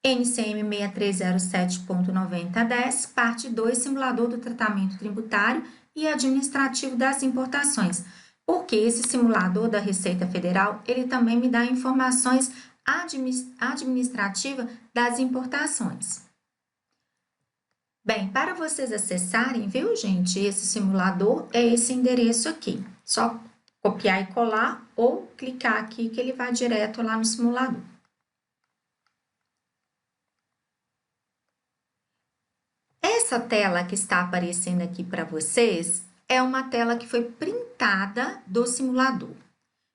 NCM 6307.9010, parte 2, simulador do tratamento tributário e administrativo das importações. Porque esse simulador da Receita Federal, ele também me dá informações administrativas das importações. Bem, para vocês acessarem, viu, gente, esse simulador é esse endereço aqui. Só copiar e colar ou clicar aqui que ele vai direto lá no simulador. Essa tela que está aparecendo aqui para vocês é uma tela que foi printada do simulador.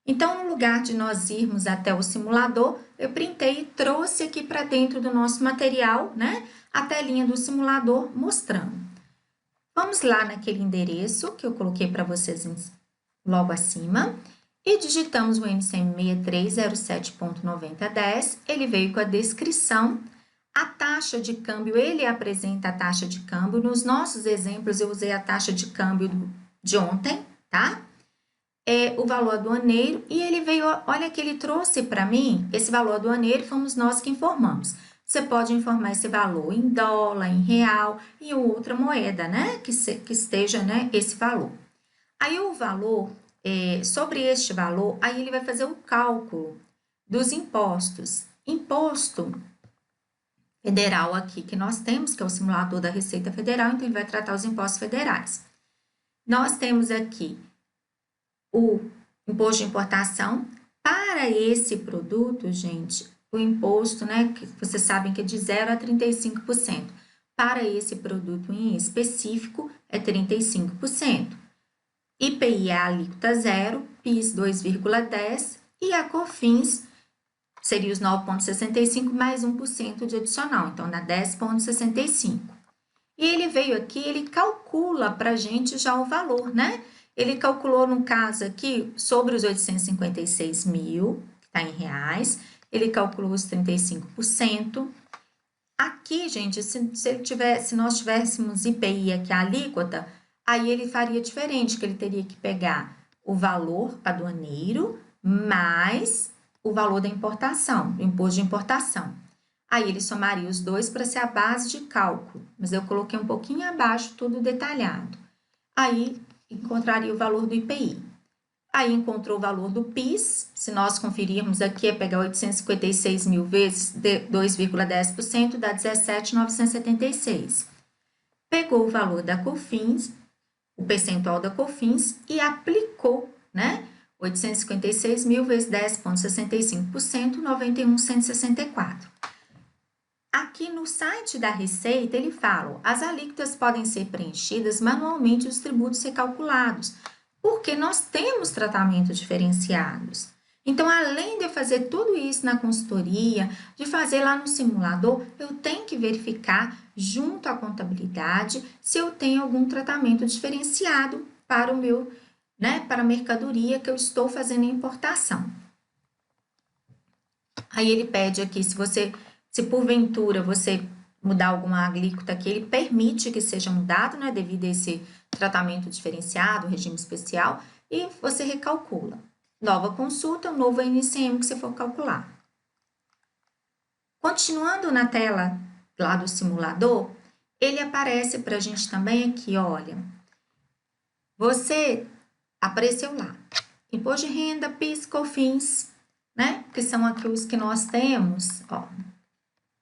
Então, no lugar de nós irmos até o simulador, eu printei e trouxe aqui para dentro do nosso material, né, a telinha do simulador mostrando. Vamos lá naquele endereço que eu coloquei para vocês logo acima e digitamos o NCM 6307.9010. Ele veio com a descrição. A taxa de câmbio, ele apresenta a taxa de câmbio. Nos nossos exemplos, eu usei a taxa de câmbio de ontem, tá? O valor aduaneiro, e ele veio, olha que ele trouxe para mim, esse valor aduaneiro, fomos nós que informamos. Você pode informar esse valor em dólar, em real, e outra moeda, né? Que esteja, né, esse valor. Aí o valor, sobre este valor, aí ele vai fazer o cálculo dos impostos. Imposto federal aqui que nós temos, que é o simulador da Receita Federal, então ele vai tratar os impostos federais. Nós temos aqui o imposto de importação. Para esse produto, gente, o imposto, né, que vocês sabem que é de 0 a 35%. Para esse produto em específico, é 35%. IPI é a alíquota 0, PIS 2,10 e a COFINS seria os 9,65 mais 1% de adicional, então dá 10,65. E ele veio aqui, ele calcula para a gente já o valor, né? Ele calculou, no caso aqui, sobre os 856 mil, que está em reais, ele calculou os 35%. Aqui, gente, se nós tivéssemos IPI aqui, a alíquota, aí ele faria diferente, que ele teria que pegar o valor aduaneiro mais o valor da importação, o imposto de importação. Aí ele somaria os dois para ser a base de cálculo, mas eu coloquei um pouquinho abaixo, tudo detalhado. Aí encontraria o valor do IPI. Aí encontrou o valor do PIS, se nós conferirmos aqui, é pegar 856 mil vezes 2,10%, dá 17.976. Pegou o valor da COFINS, o percentual da COFINS e aplicou, né? 856 mil vezes 10,65%, 91.164. Aqui no site da Receita, ele fala, as alíquotas podem ser preenchidas manualmente e os tributos recalculados, porque nós temos tratamentos diferenciados. Então, além de eu fazer tudo isso na consultoria, de fazer lá no simulador, eu tenho que verificar junto à contabilidade se eu tenho algum tratamento diferenciado para o meu, né, para a mercadoria que eu estou fazendo a importação. Aí ele pede aqui, se porventura você mudar alguma alíquota aqui, ele permite que seja mudado, né, devido a esse tratamento diferenciado, regime especial, e você recalcula. Nova consulta, um novo NCM que você for calcular. Continuando na tela lá do simulador, ele aparece para a gente também aqui, olha, você apareceu lá, imposto de renda, PIS, COFINS, né, que são aqui os que nós temos, ó,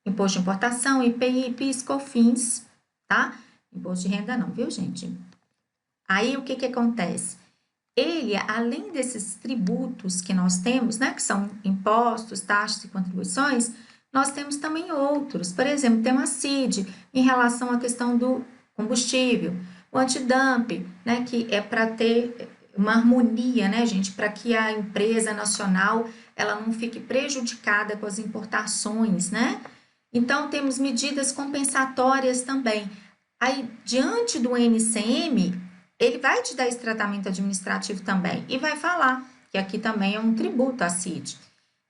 imposto de importação, IPI, PIS, COFINS, tá? Imposto de renda não, viu, gente? Aí, o que que acontece? Ele, além desses tributos que nós temos, né, que são impostos, taxas e contribuições, nós temos também outros. Por exemplo, tem uma CID em relação à questão do combustível, o antidumping, né, que é para ter uma harmonia, né, gente, para que a empresa nacional ela não fique prejudicada com as importações, né? Então, temos medidas compensatórias também. Aí, diante do NCM, ele vai te dar esse tratamento administrativo também e vai falar que aqui também é um tributo à CID.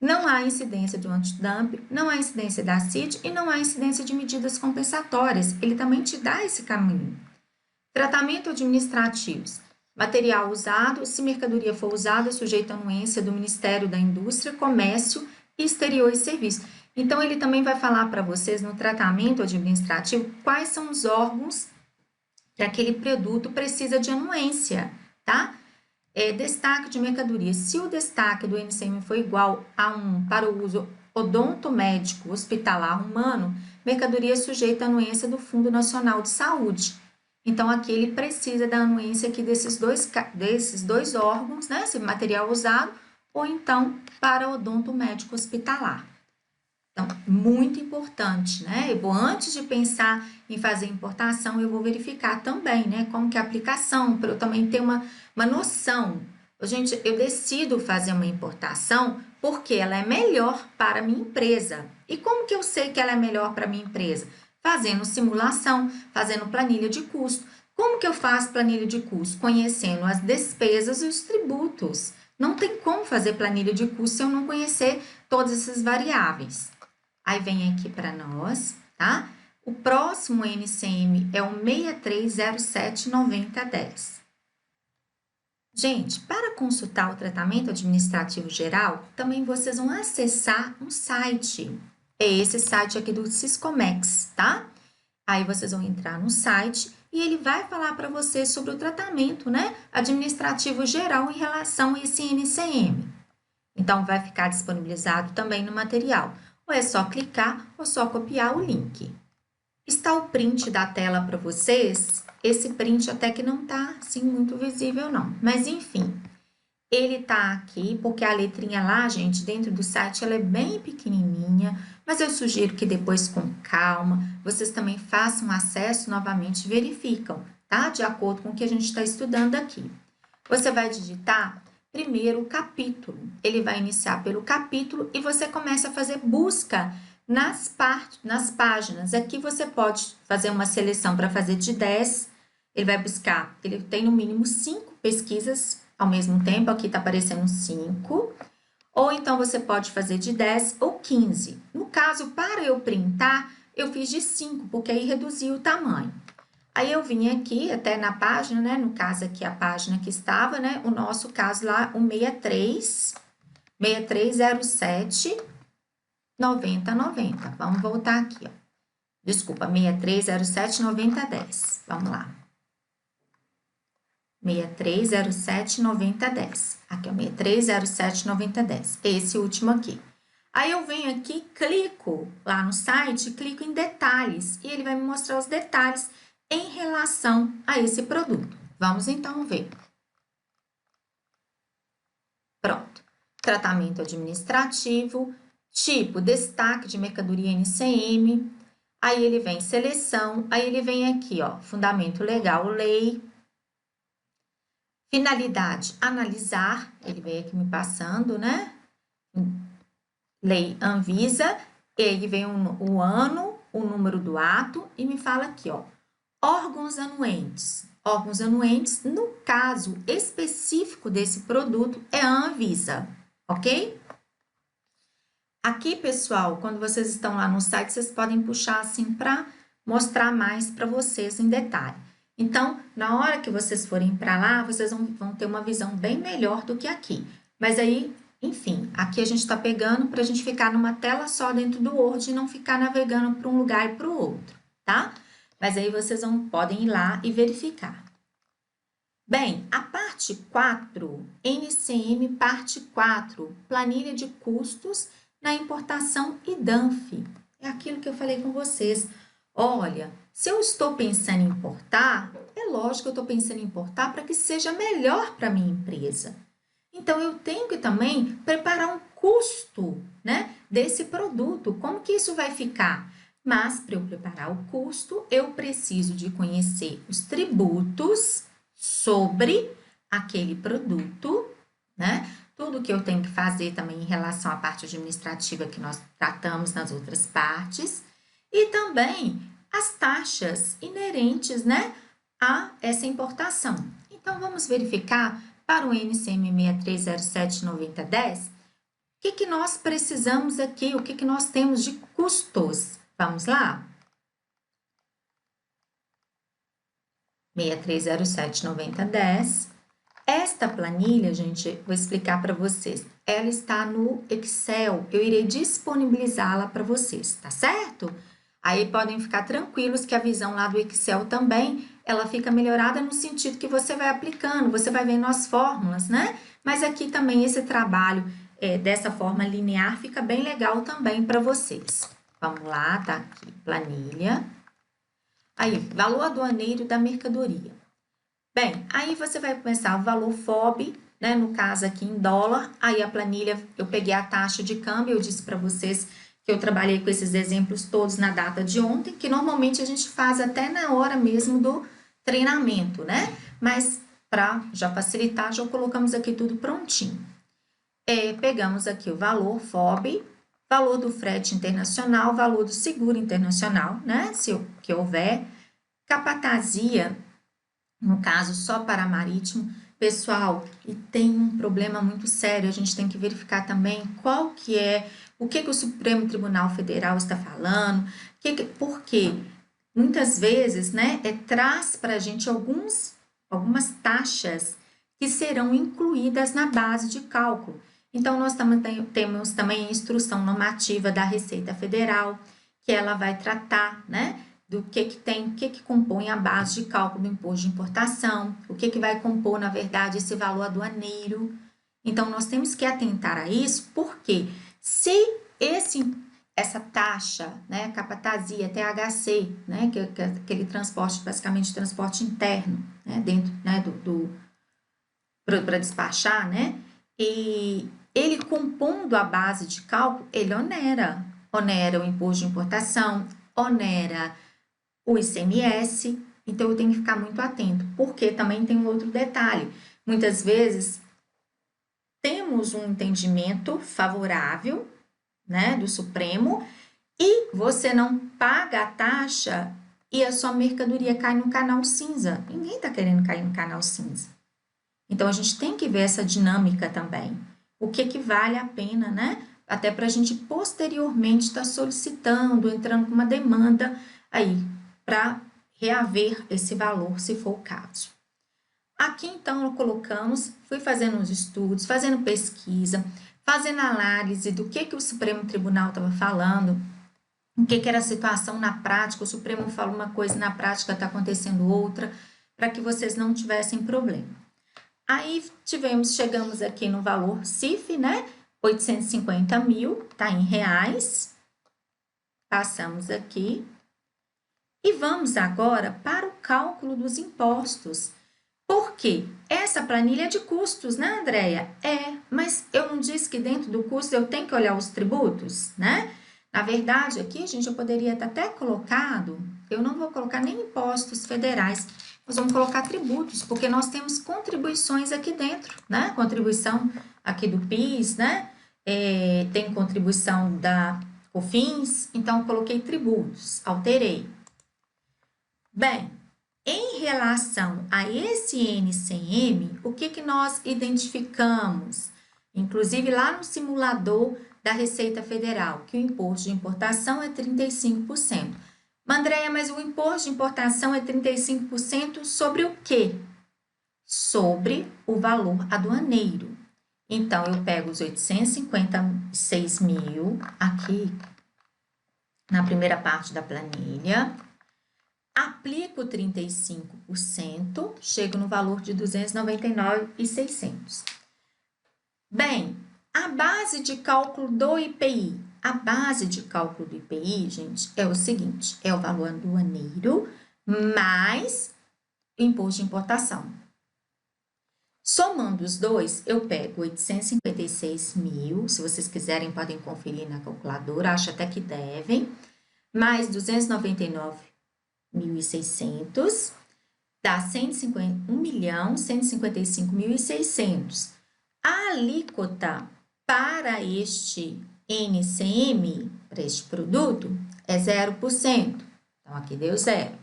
Não há incidência do antidumping, não há incidência da CID e não há incidência de medidas compensatórias. Ele também te dá esse caminho. Tratamento administrativos. Material usado, se mercadoria for usada, sujeita à anuência do Ministério da Indústria, Comércio, Exterior e Serviços. Então, ele também vai falar para vocês no tratamento administrativo quais são os órgãos que aquele produto precisa de anuência, tá? Destaque de mercadoria. Se o destaque do NCM for igual a 1 para o uso odontomédico hospitalar humano, mercadoria sujeita à anuência do Fundo Nacional de Saúde. Então, aqui ele precisa da anuência aqui desses dois órgãos, né? Esse material usado, ou então para odontomédico hospitalar. Então, muito importante, né? Antes de pensar em fazer importação, eu vou verificar também, né? Como que é a aplicação, para eu também ter uma noção. Gente, eu decido fazer uma importação porque ela é melhor para a minha empresa. E como que eu sei que ela é melhor para a minha empresa? Fazendo simulação, fazendo planilha de custo. Como que eu faço planilha de custo? Conhecendo as despesas e os tributos. Não tem como fazer planilha de custo se eu não conhecer todas essas variáveis. Aí vem aqui para nós, tá? O próximo NCM é o 63079010. Gente, para consultar o tratamento administrativo geral, também vocês vão acessar um site. É esse site aqui do Siscomex, tá? Aí vocês vão entrar no site e ele vai falar para vocês sobre o tratamento, né, administrativo geral em relação a esse NCM. Então, vai ficar disponibilizado também no material. Ou é só clicar ou só copiar o link. Está o print da tela para vocês. Esse print até que não está assim muito visível não, mas enfim. Ele tá aqui porque a letrinha lá, gente, dentro do site, ela é bem pequenininha, mas eu sugiro que depois com calma, vocês também façam acesso novamente e verificam, tá? De acordo com o que a gente está estudando aqui. Você vai digitar primeiro o capítulo. Ele vai iniciar pelo capítulo e você começa a fazer busca nas páginas. Aqui você pode fazer uma seleção para fazer de 10. Ele vai buscar, ele tem no mínimo 5 pesquisas ao mesmo tempo. Aqui está aparecendo 5. Ou então você pode fazer de 10 ou 15. No caso, para eu printar, eu fiz de 5, porque aí reduziu o tamanho. Aí eu vim aqui até na página, né? No caso aqui a página que estava, né? O nosso caso lá, o 6307 9090. Vamos voltar aqui, ó. Desculpa, 6307 9010. Vamos lá. 6307 9010. Aqui é o 6307 9010. Esse último aqui. Aí eu venho aqui, clico lá no site, clico em detalhes e ele vai me mostrar os detalhes em relação a esse produto. Vamos então ver. Pronto. Tratamento administrativo, tipo, destaque de mercadoria NCM. Aí ele vem seleção, aí ele vem aqui, ó, fundamento legal, lei. Finalidade, analisar. Ele vem aqui me passando, né? Lei Anvisa. E aí vem o ano, o número do ato e me fala aqui, ó. Órgãos anuentes. Órgãos anuentes, no caso específico desse produto, é a Anvisa, ok? Aqui, pessoal, quando vocês estão lá no site, vocês podem puxar assim para mostrar mais para vocês em detalhe. Então, na hora que vocês forem para lá, vocês vão ter uma visão bem melhor do que aqui. Mas aí, enfim, aqui a gente está pegando para a gente ficar numa tela só dentro do Word e não ficar navegando para um lugar e para o outro, tá? Mas aí vocês podem ir lá e verificar. Bem, a parte 4, NCM parte 4, planilha de custos na importação e DANF. É aquilo que eu falei com vocês. Olha, se eu estou pensando em importar, é lógico que eu estou pensando em importar para que seja melhor para a minha empresa. Então, eu tenho que também preparar um custo, né, desse produto. Como que isso vai ficar? Mas, para eu preparar o custo, eu preciso de conhecer os tributos sobre aquele produto, né? Tudo que eu tenho que fazer também em relação à parte administrativa que nós tratamos nas outras partes. E também as taxas inerentes, né, a essa importação. Então, vamos verificar para o NCM 63079010, o que nós precisamos aqui, o que nós temos de custos. Vamos lá? 63079010. Esta planilha, gente, vou explicar para vocês. Ela está no Excel. Eu irei disponibilizá-la para vocês, tá certo? Aí podem ficar tranquilos que a visão lá do Excel também, ela fica melhorada no sentido que você vai aplicando, você vai vendo as fórmulas, né? Mas aqui também esse trabalho dessa forma linear fica bem legal também para vocês. Vamos lá, tá aqui, planilha. Aí, valor aduaneiro da mercadoria. Bem, aí você vai começar o valor FOB, né? No caso aqui em dólar. Aí a planilha, eu peguei a taxa de câmbio, eu disse para vocês que eu trabalhei com esses exemplos todos na data de ontem, que normalmente a gente faz até na hora mesmo do treinamento, né? Mas para já facilitar, já colocamos aqui tudo prontinho. Pegamos aqui o valor FOB, valor do frete internacional, valor do seguro internacional, né? Que houver, capatazia, no caso, só para marítimo. Pessoal, e tem um problema muito sério, a gente tem que verificar também qual que é, o que o Supremo Tribunal Federal está falando, porque muitas vezes, né, traz para a gente algumas taxas que serão incluídas na base de cálculo. Então, nós temos também a instrução normativa da Receita Federal, que ela vai tratar, né, do que compõe a base de cálculo do imposto de importação, o que vai compor, na verdade, esse valor aduaneiro. Então, nós temos que atentar a isso, porque se essa taxa, né, capatazia, THC, né, que é aquele transporte, basicamente transporte interno, né, dentro, né, para despachar, né, e ele compondo a base de cálculo, ele onera o imposto de importação, onera o ICMS, então eu tenho que ficar muito atento, porque também tem um outro detalhe, muitas vezes temos um entendimento favorável, né, do Supremo, e você não paga a taxa e a sua mercadoria cai no canal cinza. Ninguém está querendo cair no canal cinza. Então, a gente tem que ver essa dinâmica também. O que vale a pena, né? Até para a gente posteriormente estar solicitando, entrando com uma demanda aí para reaver esse valor, se for o caso. Aqui, então, colocamos, fui fazendo os estudos, fazendo pesquisa, fazendo análise do que o Supremo Tribunal estava falando, o que era a situação na prática, o Supremo fala uma coisa e na prática está acontecendo outra, para que vocês não tivessem problema. Aí chegamos aqui no valor CIF, né? 850 mil, tá em reais. Passamos aqui. E vamos agora para o cálculo dos impostos. Por quê? Essa planilha é de custos, né, Andréia? Mas eu não disse que dentro do custo eu tenho que olhar os tributos, né? Na verdade, aqui, gente, eu poderia ter até colocado, eu não vou colocar nem impostos federais, nós vamos colocar tributos, porque nós temos contribuições aqui dentro, né? Contribuição aqui do PIS, né? Tem contribuição da COFINS, então coloquei tributos, alterei. Bem, em relação a esse NCM, o que nós identificamos? Inclusive lá no simulador da Receita Federal, que o imposto de importação é 35%. Andréia, mas o imposto de importação é 35% sobre o quê? Sobre o valor aduaneiro. Então, eu pego os 856 mil aqui na primeira parte da planilha, aplico 35%, chego no valor de 299.600. Bem, a base de cálculo do IPI. A base de cálculo do IPI, gente, é o seguinte, é o valor aduaneiro mais o imposto de importação. Somando os dois, eu pego 856 mil, se vocês quiserem podem conferir na calculadora, acho até que devem, mais 299.600, dá 1.155.600. A alíquota para este NCM, para este produto, é 0%. Então, aqui deu 0.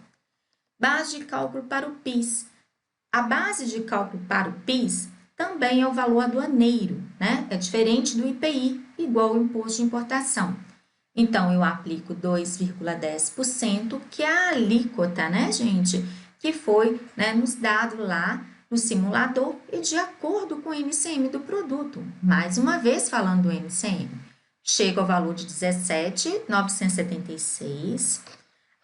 Base de cálculo para o PIS. A base de cálculo para o PIS também é o valor aduaneiro, né? É diferente do IPI, igual ao imposto de importação. Então, eu aplico 2,10%, que é a alíquota, né, gente? Que foi, né, nos dado lá no simulador e de acordo com o NCM do produto. Mais uma vez falando do NCM. Chega ao valor de 17.976.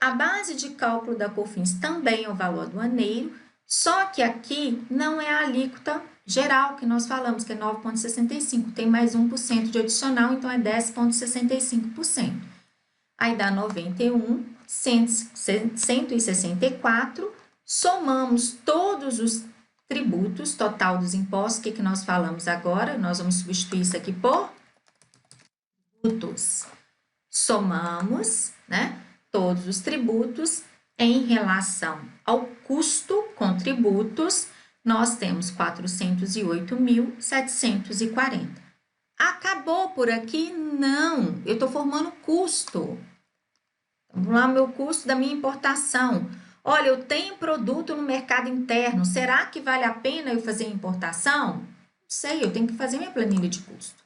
A base de cálculo da COFINS também é o valor aduaneiro, só que aqui não é a alíquota geral que nós falamos, que é 9,65%. Tem mais 1% de adicional, então é 10,65%. Aí dá 91.164. Somamos todos os tributos, total dos impostos, que nós falamos agora? Nós vamos substituir isso aqui por tributos. Somamos, né, todos os tributos em relação ao custo com tributos, nós temos 408.740. Acabou por aqui? Não, eu estou formando custo. Vamos lá, meu custo da minha importação. Olha, eu tenho produto no mercado interno, será que vale a pena eu fazer importação? Não sei, eu tenho que fazer minha planilha de custo.